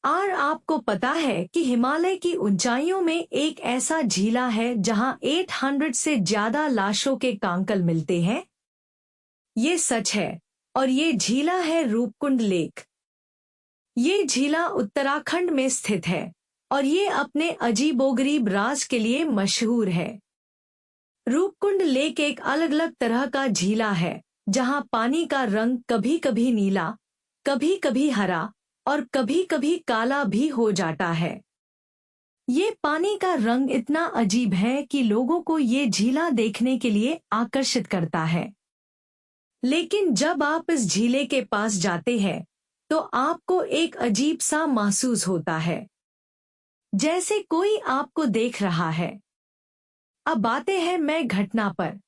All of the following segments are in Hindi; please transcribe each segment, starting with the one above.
और आपको पता है कि हिमालय की ऊंचाइयों में एक ऐसा झीला है जहां 800 से ज्यादा लाशों के कंकाल मिलते हैं। ये सच है और ये झीला है रूपकुंड लेक। ये झीला उत्तराखंड में स्थित है और ये अपने अजीबोगरीब राज के लिए मशहूर है। रूपकुंड लेक एक अलग अलग तरह का झीला है जहां पानी का रंग कभी कभी नीला, कभी कभी हरा और कभी कभी काला भी हो जाता है। ये पानी का रंग इतना अजीब है कि लोगों को ये झीला देखने के लिए आकर्षित करता है। लेकिन जब आप इस झीले के पास जाते हैं तो आपको एक अजीब सा महसूस होता है, जैसे कोई आपको देख रहा है। अब आते हैं मैं घटना पर।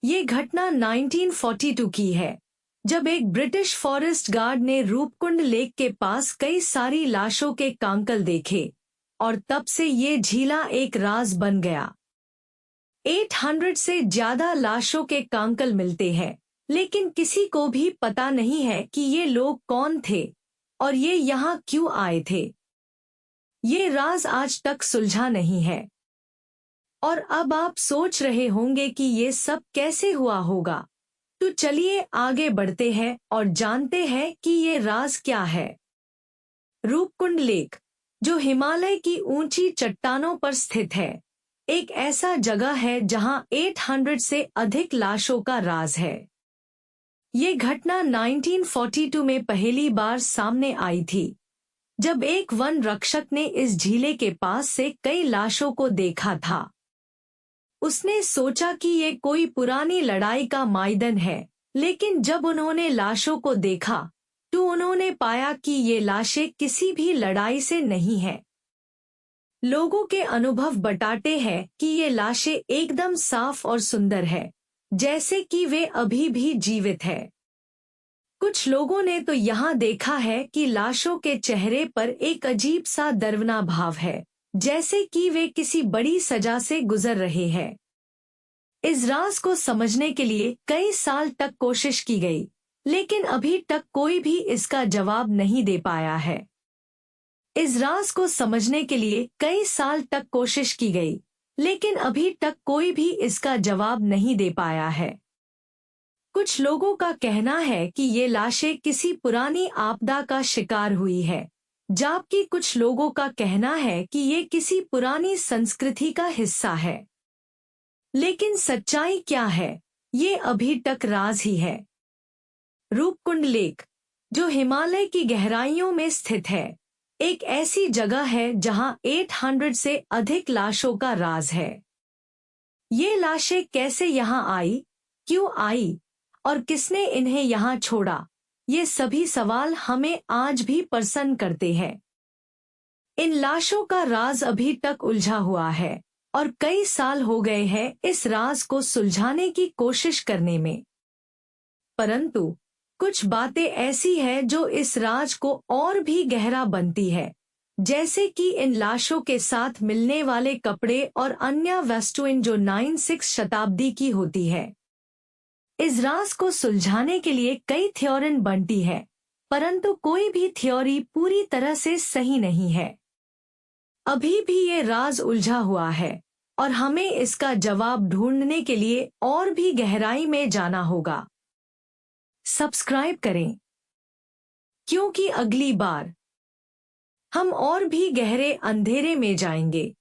ये घटना 1942 की है, जब एक ब्रिटिश फॉरेस्ट गार्ड ने रूपकुंड लेक के पास कई सारी लाशों के कंकाल देखे और तब से ये झीला एक राज बन गया। 800 से ज्यादा लाशों के कंकाल मिलते हैं, लेकिन किसी को भी पता नहीं है कि ये लोग कौन थे और ये यहाँ क्यों आए थे। ये राज आज तक सुलझा नहीं है। और अब आप सोच रहे होंगे कि ये सब कैसे हुआ होगा, तो चलिए आगे बढ़ते हैं और जानते हैं कि ये राज क्या है। रूपकुंड लेक, जो हिमालय की ऊंची चट्टानों पर स्थित है, एक ऐसा जगह है जहां 800 से अधिक लाशों का राज है। ये घटना 1942 में पहली बार सामने आई थी, जब एक वन रक्षक ने इस झीले के पास से कई लाशों को देखा था। उसने सोचा कि ये कोई पुरानी लड़ाई का मैदान है, लेकिन जब उन्होंने लाशों को देखा तो उन्होंने पाया कि ये लाशें किसी भी लड़ाई से नहीं हैं। लोगों के अनुभव बताते हैं कि ये लाशें एकदम साफ और सुंदर है, जैसे कि वे अभी भी जीवित है। कुछ लोगों ने तो यहाँ देखा है कि लाशों के चेहरे पर एक अजीब सा डरावना भाव है, जैसे कि वे किसी बड़ी सजा से गुजर रहे हैं। इस राज को समझने के लिए कई साल तक कोशिश की गई, लेकिन अभी तक कोई भी इसका जवाब नहीं दे पाया है। इस राज को समझने के लिए कई साल तक कोशिश की गई, लेकिन अभी तक कोई भी इसका जवाब नहीं दे पाया है। कुछ लोगों का कहना है कि ये लाशें किसी पुरानी आपदा का शिकार हुई है, जबकि कुछ लोगों का कहना है कि ये किसी पुरानी संस्कृति का हिस्सा है। लेकिन सच्चाई क्या है, ये अभी तक राज ही है। रूपकुंड लेक, जो हिमालय की गहराइयों में स्थित है, एक ऐसी जगह है जहां 800 से अधिक लाशों का राज है। ये लाशें कैसे यहाँ आई, क्यों आई और किसने इन्हें यहाँ छोड़ा, ये सभी सवाल हमें आज भी परेशान करते हैं। इन लाशों का राज अभी तक उलझा हुआ है और कई साल हो गए हैं इस राज को सुलझाने की कोशिश करने में। परंतु कुछ बातें ऐसी हैं जो इस राज को और भी गहरा बनती है, जैसे कि इन लाशों के साथ मिलने वाले कपड़े और अन्य वस्तुएं जो 9 शताब्दी की होती है। इस राज को सुलझाने के लिए कई थ्योरी बनती है, परंतु कोई भी थ्योरी पूरी तरह से सही नहीं है। अभी भी ये राज उलझा हुआ है और हमें इसका जवाब ढूंढने के लिए और भी गहराई में जाना होगा। सब्सक्राइब करें, क्योंकि अगली बार हम और भी गहरे अंधेरे में जाएंगे।